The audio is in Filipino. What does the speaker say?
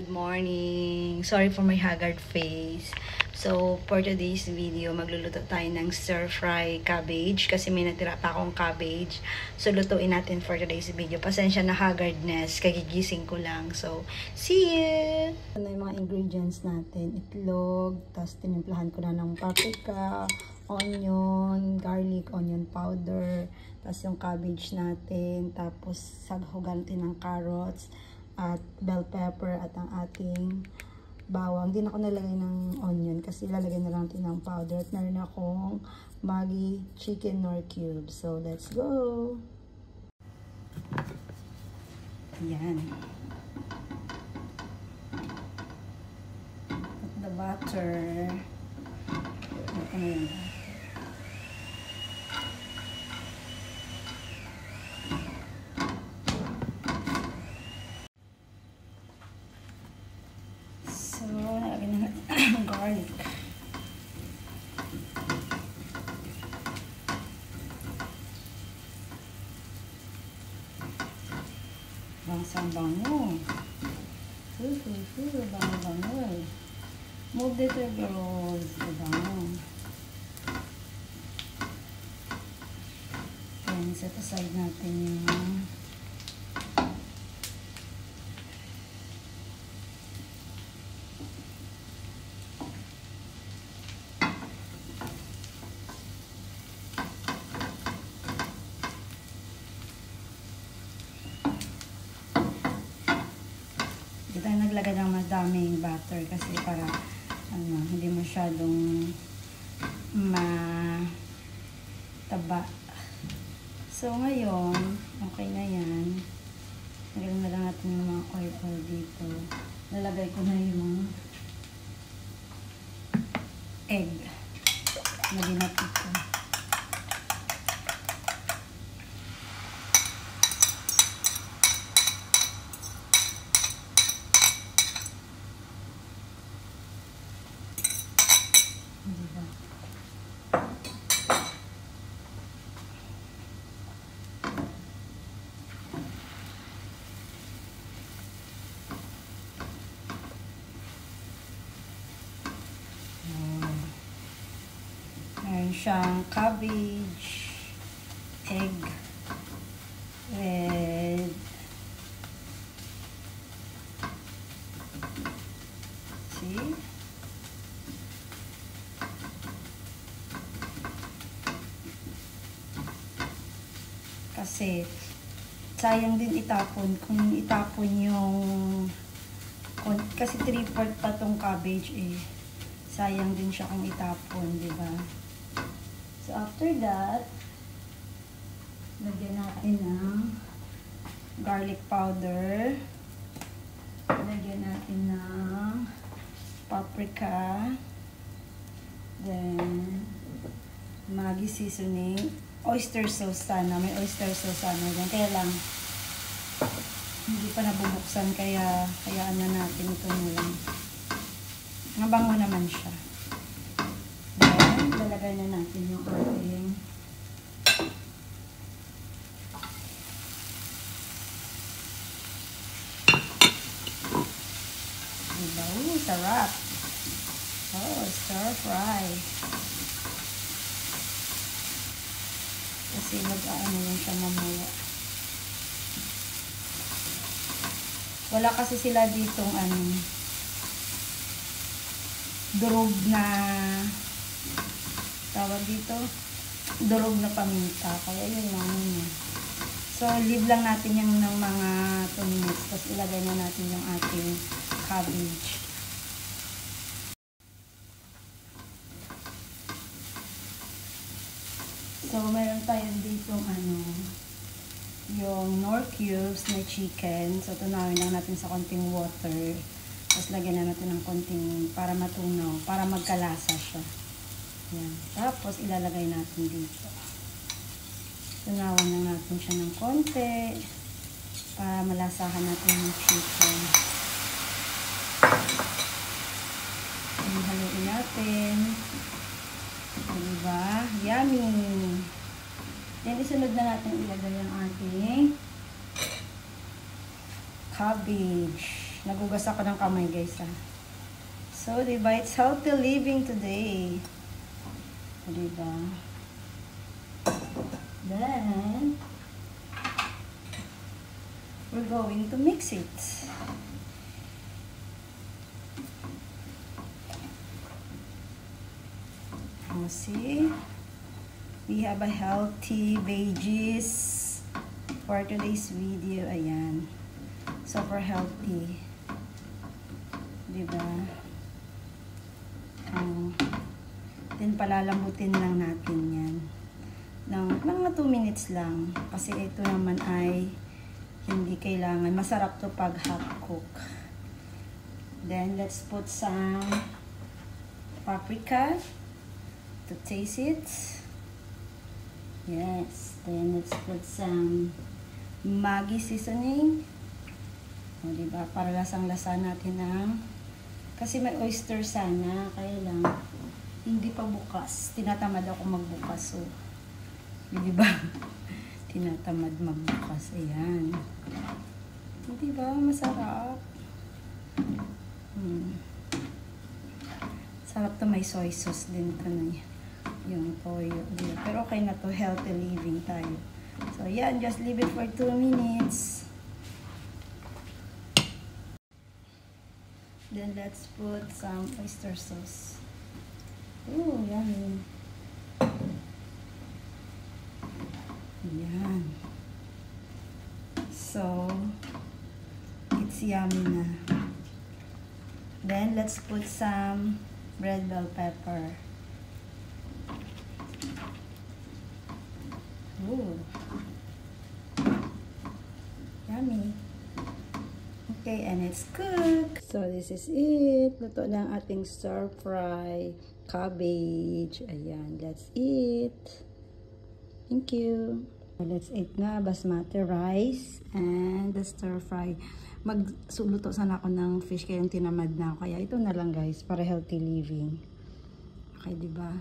good morning. Sorry for my haggard face. So, for today's video, magluluto tayo ng stir-fry cabbage kasi may natira pa akong cabbage. So, lutuin natin for today's video. Pasensya na haggardness, kagigising ko lang. So, see you! Ano yung mga ingredients natin? Itlog, tapos tinimplahan ko na ng paprika, onion, garlic, onion powder, tapos yung cabbage natin, tapos saghugan natin ng carrots, at bell pepper, at ang ating bawang. Hindi na ako nalagay ng onion kasi ilalagay na lang natin ng powder. At meron akong Maggi chicken nor cubes. So, let's go! Yan. Put the butter. Ito na yun. So, nalagyan na natin garlic. Bangsang-bango. Bango-bango. Move the tuberose. Bango. Then, set aside natin yung hindi tayo naglagay ng madaming butter kasi para hindi masyadong mataba. So ngayon, okay na yan. Nalagyan na lang natin yung mga oil dito. Nalagay ko na yung egg na binatid ko. Meron siyang cabbage, egg, red, see? Kasi sayang din itapon kung itapon yung kasi 3/4 pa tong cabbage eh. Sayang din siya kung itapon, di ba? So after that, lagyan natin ng garlic powder. Lagyan natin ng paprika. Then Maggi seasoning. Oyster sauce sana. May oyster sauce sana dyan. Kaya lang, hindi pa nabubuksan. Kaya ano natin ito na lang. Mabango naman siya. Then, lalagay na natin yung ating diba? Sarap! Oh, stir fry. Kasi mag-ano lang siya mamaya. Wala kasi sila ditong durog na tawag dito, durog na paminta. Kaya yun lang yun. So, leave lang natin yung ng mga 2 minutes. Tapos ilagay na natin yung ating cabbage. So, meron tayong dito yung nor cubes na chicken. So, tunawin lang natin sa konting water. Tapos, lagyan na natin ng konting para matunaw, para magkalasa siya. Yan. Tapos, ilalagay natin dito. Tunawan lang natin siya ng konti para malasahan natin yung chicken. Haluin natin. Diba? Yummy! Then, isunod na natin ilagay ang ating cabbage. Nagugas ako ng kamay, guys, ha. So, diba, it's healthy living today. Diba? Then, we're going to mix it. See, we have a healthy veggies for today's video. Ayan. Super healthy. Diba? Then, palalambutin lang natin yan. Ng mga 2 minutes lang. Kasi ito naman ay hindi kailangan. Masarap to pag hot cook. Then, let's put some paprika to taste it. Yes. Then, let's put some Maggi seasoning. O, diba? Para lasang-lasa natin ng... Kasi may oyster sana. Kaya lang, hindi pa bukas. Tinatamad ako magbukas. So, diba? Tinatamad magbukas. Ayan. Diba? Masarap. Sarap to, may soy sauce din ito na yung toyo. Pero okay na to, healthy living tayo. So, yan. Just leave it for 2 minutes. Then, let's put some oyster sauce. Ooh, yummy. Yan. So, it's yummy na. Then, let's put some red bell pepper. Ooh. Yummy. Okay, and it's cooked. So, this is it. Luto na ang ating stir-fry cabbage. Ayan, let's eat. Thank you. Let's eat na basmati rice and the stir-fry. Magsuluto sana ako ng fish kaya yung tinamad na ako. Kaya ito na lang, guys, para healthy living. Okay, diba?